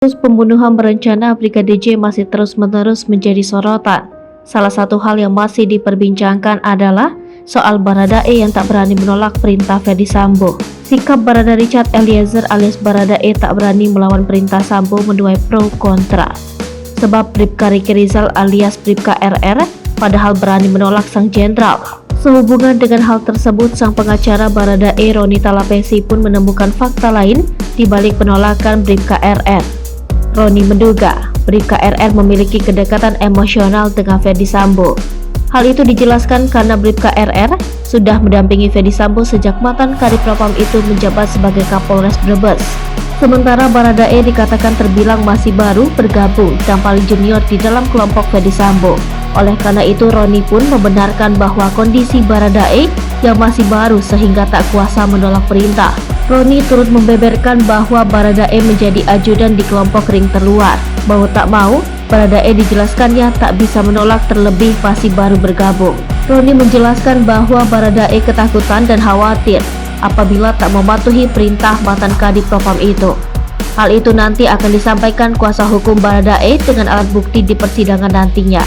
Kasus pembunuhan berencana Brigadir J masih terus-menerus menjadi sorotan. Salah satu hal yang masih diperbincangkan adalah soal Baradae yang tak berani menolak perintah Ferdy Sambo. Sikap Barada Richard Eliezer alias Baradae tak berani melawan perintah Sambo menuai pro kontra. Sebab Bribka Riki Rizal alias Bribka RR padahal berani menolak sang jenderal. Sehubungan dengan hal tersebut, sang pengacara Baradae Roni Talapesi pun menemukan fakta lain di balik penolakan Bribka RR. Roni menduga Bribka RR memiliki kedekatan emosional dengan Ferdy Sambo. Hal itu dijelaskan karena Bribka RR sudah mendampingi Ferdy Sambo sejak mantan Kadipropam itu menjabat sebagai Kapolres Brebes. Sementara Baradae dikatakan terbilang masih baru bergabung dan paling junior di dalam kelompok Ferdy Sambo. Oleh karena itu, Roni pun membenarkan bahwa kondisi Baradae yang masih baru sehingga tak kuasa menolak perintah. Roni turut membeberkan bahwa Baradae menjadi ajudan di kelompok ring terluar. Mau tak mau, Baradae dijelaskannya tak bisa menolak terlebih masih baru bergabung. Roni menjelaskan bahwa Baradae ketakutan dan khawatir apabila tak mematuhi perintah mantan Kadipropam itu. Hal itu nanti akan disampaikan kuasa hukum Baradae dengan alat bukti di persidangan nantinya.